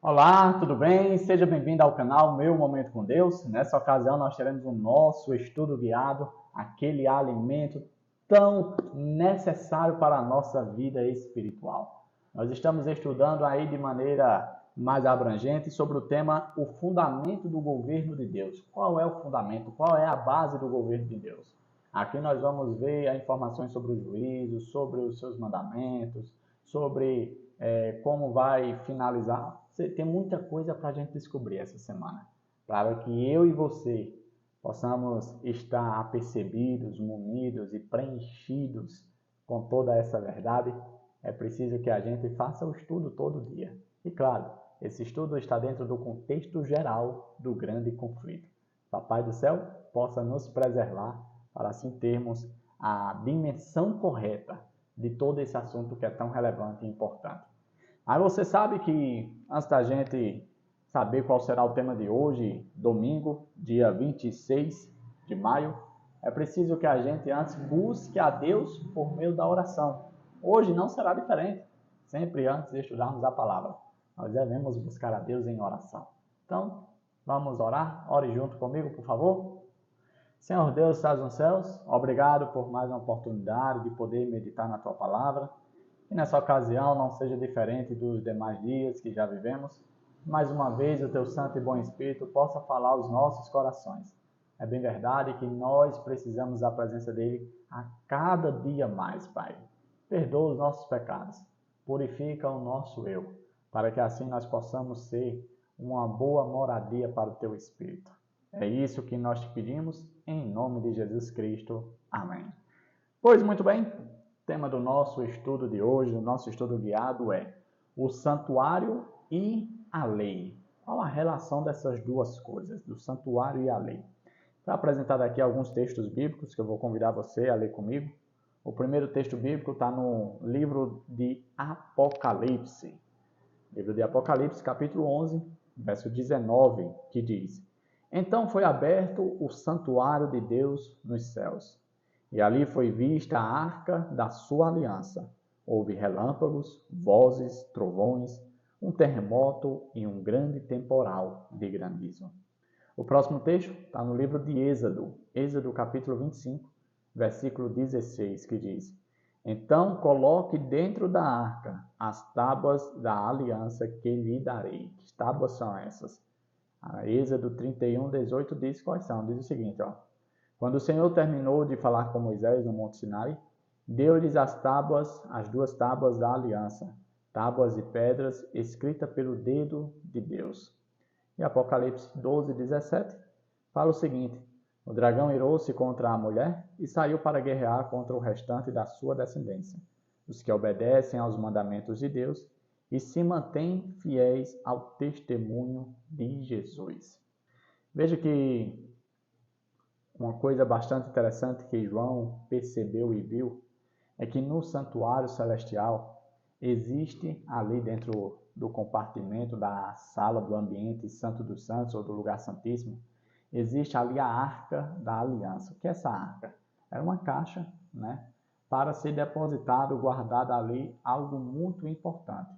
Olá, tudo bem? Seja bem-vindo ao canal Meu Momento com Deus. Nessa ocasião nós teremos o nosso estudo guiado, aquele alimento tão necessário para a nossa vida espiritual. Nós estamos estudando aí de maneira mais abrangente sobre o tema o fundamento do governo de Deus. Qual é o fundamento? Qual é a base do governo de Deus? Aqui nós vamos ver as informações sobre o juízo, sobre os seus mandamentos, sobre como vai finalizar. Tem muita coisa para a gente descobrir essa semana, para que eu e você possamos estar apercebidos, munidos e preenchidos com toda essa verdade. É preciso que a gente faça o estudo todo dia. E claro, esse estudo está dentro do contexto geral do grande conflito. Papai do céu possa nos preservar para assim termos a dimensão correta de todo esse assunto que é tão relevante e importante. Aí você sabe que antes da gente saber qual será o tema de hoje, domingo, dia 26 de maio, é preciso que a gente antes busque a Deus por meio da oração. Hoje não será diferente. Sempre antes de estudarmos a palavra, nós devemos buscar a Deus em oração. Então, vamos orar? Ore junto comigo, por favor. Senhor Deus, estás nos céus, obrigado por mais uma oportunidade de poder meditar na tua palavra. Que nessa ocasião não seja diferente dos demais dias que já vivemos. Mais uma vez, o teu Santo e Bom Espírito possa falar aos nossos corações. É bem verdade que nós precisamos da presença dele a cada dia mais, Pai. Perdoa os nossos pecados, purifica o nosso eu, para que assim nós possamos ser uma boa moradia para o teu Espírito. É isso que nós te pedimos, em nome de Jesus Cristo. Amém. Pois muito bem, o tema do nosso estudo de hoje, do nosso estudo guiado é o santuário e a lei. Qual a relação dessas duas coisas, do santuário e a lei? Para apresentar aqui alguns textos bíblicos que eu vou convidar você a ler comigo. O primeiro texto bíblico está no livro de Apocalipse. Livro de Apocalipse, capítulo 11, verso 19, que diz: Então foi aberto o santuário de Deus nos céus, e ali foi vista a arca da sua aliança. Houve relâmpagos, vozes, trovões, um terremoto e um grande temporal de granizo. O próximo texto está no livro de Êxodo, Êxodo capítulo 25, versículo 16, que diz: Então coloque dentro da arca as tábuas da aliança que lhe darei. Que tábuas são essas? A Êxodo 31, 18 diz quais são. Diz o seguinte, ó. Quando o Senhor terminou de falar com Moisés no Monte Sinai, deu-lhes as duas tábuas da aliança, tábuas de pedras escritas pelo dedo de Deus. E Apocalipse 12, 17 fala o seguinte: O dragão irou-se contra a mulher e saiu para guerrear contra o restante da sua descendência, os que obedecem aos mandamentos de Deus e se mantêm fiéis ao testemunho de Jesus. Veja que uma coisa bastante interessante que João percebeu e viu é que no santuário celestial existe ali dentro do compartimento da sala do ambiente Santo dos Santos ou do lugar santíssimo, existe ali a arca da aliança. O que é essa arca? Era uma caixa, né, para ser depositado, guardado ali algo muito importante.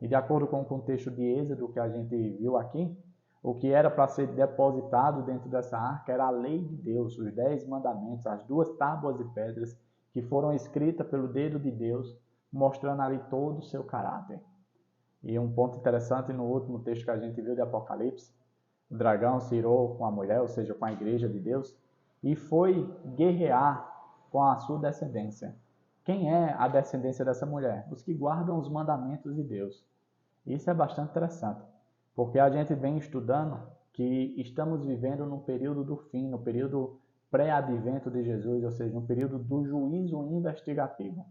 E de acordo com o contexto de Êxodo que a gente viu aqui, o que era para ser depositado dentro dessa arca era a lei de Deus, os 10 mandamentos, as duas tábuas de pedras que foram escritas pelo dedo de Deus, mostrando ali todo o seu caráter. E um ponto interessante no último texto que a gente viu de Apocalipse, o dragão se irou com a mulher, ou seja, com a igreja de Deus, e foi guerrear com a sua descendência. Quem é a descendência dessa mulher? Os que guardam os mandamentos de Deus. Isso é bastante interessante, porque a gente vem estudando que estamos vivendo no período do fim, no período pré-advento de Jesus, ou seja, no período do juízo investigativo.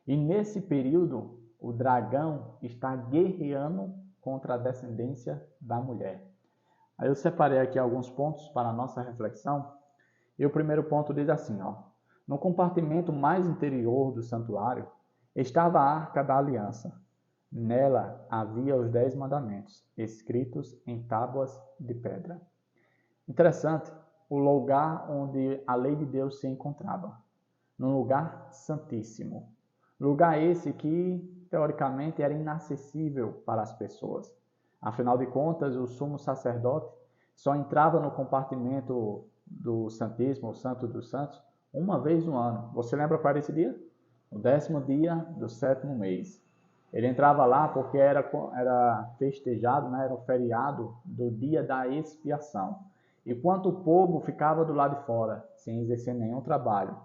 E nesse período, o dragão está guerreando contra a descendência da mulher. Aí eu separei aqui alguns pontos para a nossa reflexão. E o primeiro ponto diz assim, ó: No compartimento mais interior do santuário estava a arca da aliança. Nela havia os 10 mandamentos, escritos em tábuas de pedra. Interessante, o lugar onde a lei de Deus se encontrava, num lugar santíssimo. Lugar esse que, teoricamente, era inacessível para as pessoas. Afinal de contas, o sumo sacerdote só entrava no compartimento do Santíssimo, o Santo dos Santos, uma vez no ano. Você lembra qual era esse dia? O 10º dia do 7º mês. Ele entrava lá porque era festejado, né? Era o feriado do dia da expiação. Enquanto o povo ficava do lado de fora, sem exercer nenhum trabalho,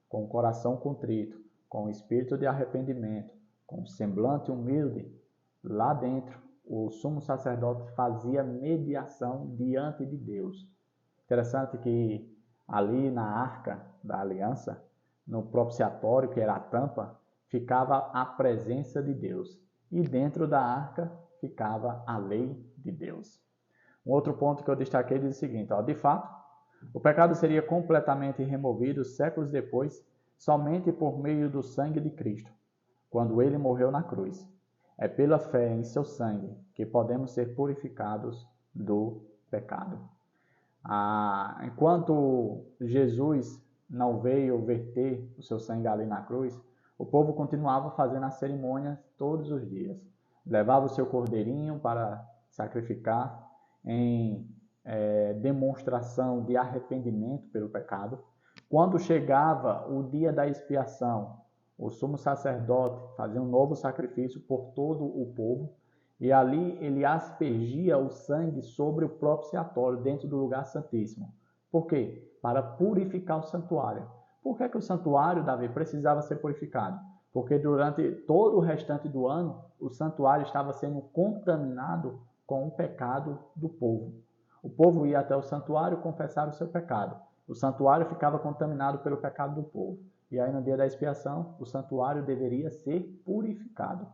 com o coração contrito, com o espírito de arrependimento, com o semblante humilde, lá dentro, o sumo sacerdote fazia mediação diante de Deus. Interessante que ali na arca da aliança, no propiciatório, que era a tampa, ficava a presença de Deus. E dentro da arca ficava a lei de Deus. Um outro ponto que eu destaquei diz o seguinte, de fato, o pecado seria completamente removido séculos depois, somente por meio do sangue de Cristo, quando ele morreu na cruz. É pela fé em seu sangue que podemos ser purificados do pecado. Enquanto Jesus não veio verter o seu sangue ali na cruz, o povo continuava fazendo as cerimônias todos os dias. Levava o seu cordeirinho para sacrificar em demonstração de arrependimento pelo pecado. Quando chegava o dia da expiação, o sumo sacerdote fazia um novo sacrifício por todo o povo, e ali ele aspergia o sangue sobre o propiciatório dentro do lugar santíssimo. Por quê? Para purificar o santuário. Por que o santuário, Davi, precisava ser purificado? Porque durante todo o restante do ano, o santuário estava sendo contaminado com o pecado do povo. O povo ia até o santuário confessar o seu pecado. O santuário ficava contaminado pelo pecado do povo. E aí, no dia da expiação, o santuário deveria ser purificado.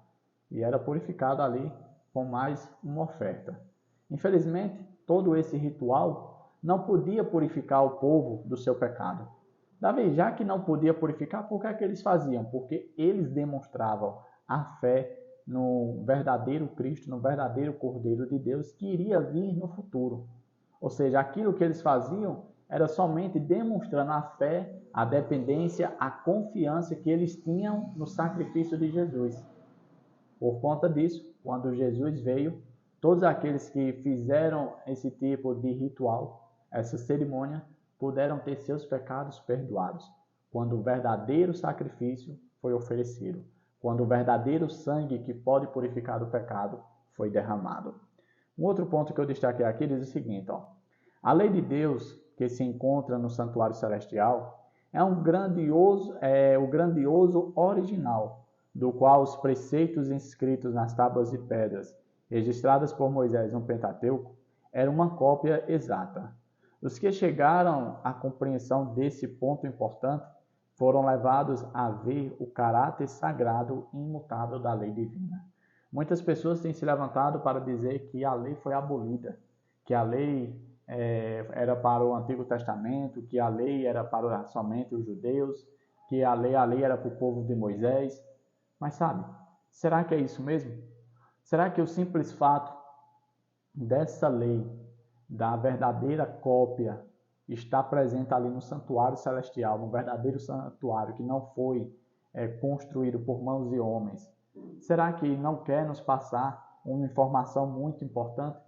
E era purificado ali com mais uma oferta. Infelizmente, todo esse ritual não podia purificar o povo do seu pecado. Davi, já que não podia purificar, por que é que eles faziam? Porque eles demonstravam a fé no verdadeiro Cristo, no verdadeiro Cordeiro de Deus que iria vir no futuro. Ou seja, aquilo que eles faziam era somente demonstrando a fé, a dependência, a confiança que eles tinham no sacrifício de Jesus. Por conta disso, quando Jesus veio, todos aqueles que fizeram esse tipo de ritual, essa cerimônia, puderam ter seus pecados perdoados, quando o verdadeiro sacrifício foi oferecido, quando o verdadeiro sangue que pode purificar do pecado foi derramado. Um outro ponto que eu destaquei aqui diz o seguinte, a lei de Deus que se encontra no santuário celestial é o grandioso original, do qual os preceitos inscritos nas tábuas de pedras, registradas por Moisés no Pentateuco, eram uma cópia exata. Os que chegaram à compreensão desse ponto importante foram levados a ver o caráter sagrado e imutável da lei divina. Muitas pessoas têm se levantado para dizer que a lei foi abolida, que a lei era para o Antigo Testamento, que a lei era para somente os judeus, que a lei era para o povo de Moisés. Mas sabe, será que é isso mesmo? Será que o simples fato dessa lei, da verdadeira cópia, está presente ali no santuário celestial, no verdadeiro santuário que não foi construído por mãos de homens, será que não quer nos passar uma informação muito importante?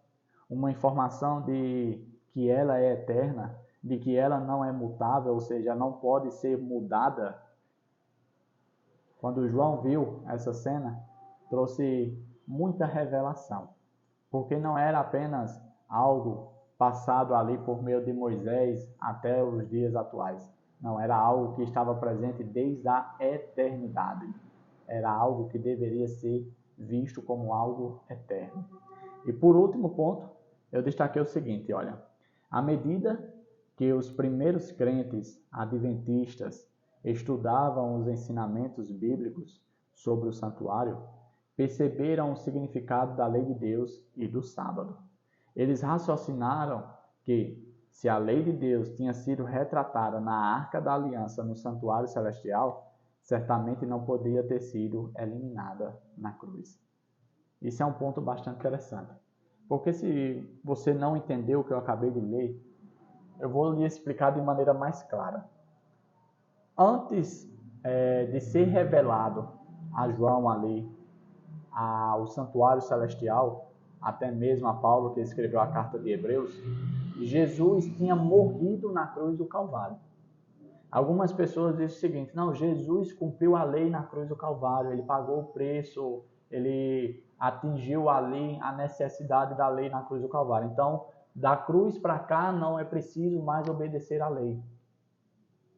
Uma informação de que ela é eterna, de que ela não é mutável, ou seja, não pode ser mudada. Quando João viu essa cena, trouxe muita revelação, porque não era apenas algo passado ali por meio de Moisés até os dias atuais. Não, era algo que estava presente desde a eternidade. Era algo que deveria ser visto como algo eterno. E por último ponto, eu destaquei o seguinte, olha, à medida que os primeiros crentes adventistas estudavam os ensinamentos bíblicos sobre o santuário, perceberam o significado da lei de Deus e do sábado. Eles raciocinaram que, se a lei de Deus tinha sido retratada na Arca da Aliança no Santuário Celestial, certamente não poderia ter sido eliminada na cruz. Isso é um ponto bastante interessante, porque se você não entendeu o que eu acabei de ler, eu vou lhe explicar de maneira mais clara. Antes de ser revelado a João ali, ao santuário celestial, até mesmo a Paulo, que escreveu a carta de Hebreus, Jesus tinha morrido na cruz do Calvário. Algumas pessoas dizem o seguinte: não, Jesus cumpriu a lei na cruz do Calvário, ele pagou o preço, ele atingiu ali a necessidade da lei na cruz do Calvário. Então, da cruz para cá não é preciso mais obedecer à lei.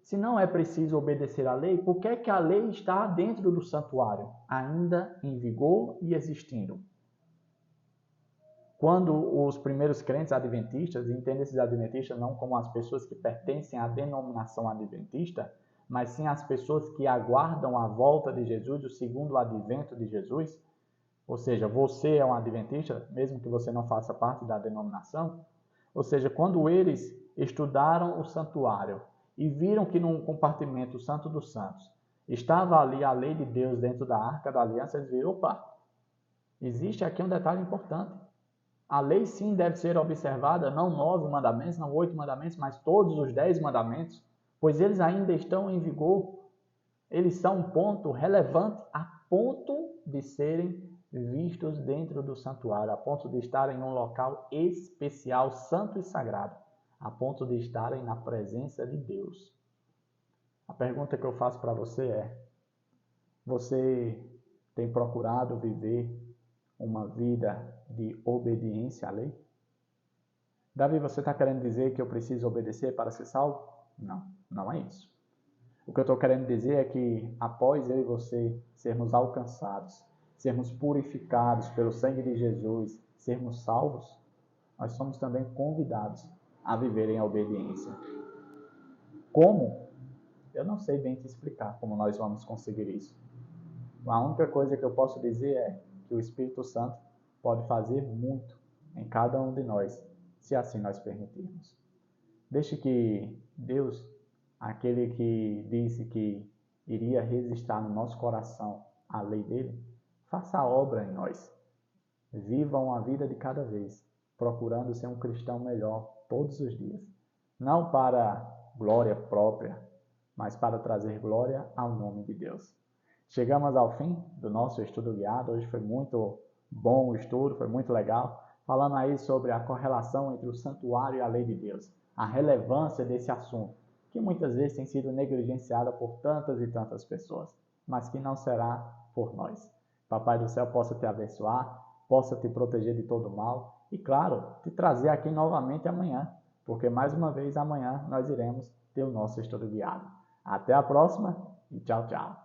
Se não é preciso obedecer à lei, por que é que a lei está dentro do santuário, ainda em vigor e existindo? Quando os primeiros crentes adventistas, entendem esses adventistas não como as pessoas que pertencem à denominação adventista, mas sim as pessoas que aguardam a volta de Jesus, o segundo advento de Jesus, ou seja, você é um adventista, mesmo que você não faça parte da denominação, ou seja, quando eles estudaram o santuário e viram que num compartimento Santo dos Santos estava ali a lei de Deus dentro da Arca da Aliança, eles viram: opa, existe aqui um detalhe importante. A lei sim deve ser observada, não 9 mandamentos, não 8 mandamentos, mas todos os 10 mandamentos, pois eles ainda estão em vigor. Eles são um ponto relevante a ponto de serem vistos dentro do santuário, a ponto de estarem em um local especial, santo e sagrado, a ponto de estarem na presença de Deus. A pergunta que eu faço para você é: você tem procurado viver uma vida de obediência à lei? Davi, você está querendo dizer que eu preciso obedecer para ser salvo? Não, não é isso. O que eu estou querendo dizer é que após eu e você sermos alcançados, sermos purificados pelo sangue de Jesus, sermos salvos, nós somos também convidados a viver em obediência. Como? Eu não sei bem te explicar como nós vamos conseguir isso. A única coisa que eu posso dizer é que o Espírito Santo pode fazer muito em cada um de nós, se assim nós permitirmos. Deixe que Deus, aquele que disse que iria registrar no nosso coração a lei dele, faça a obra em nós. Vivam a vida de cada vez, procurando ser um cristão melhor todos os dias. Não para glória própria, mas para trazer glória ao nome de Deus. Chegamos ao fim do nosso estudo guiado. Hoje foi muito bom o estudo, foi muito legal, falando aí sobre a correlação entre o santuário e a lei de Deus, a relevância desse assunto, que muitas vezes tem sido negligenciada por tantas e tantas pessoas, mas que não será por nós. Papai do céu possa te abençoar, possa te proteger de todo mal e, claro, te trazer aqui novamente amanhã, porque mais uma vez amanhã nós iremos ter o nosso estudo guiado. Até a próxima e tchau, tchau.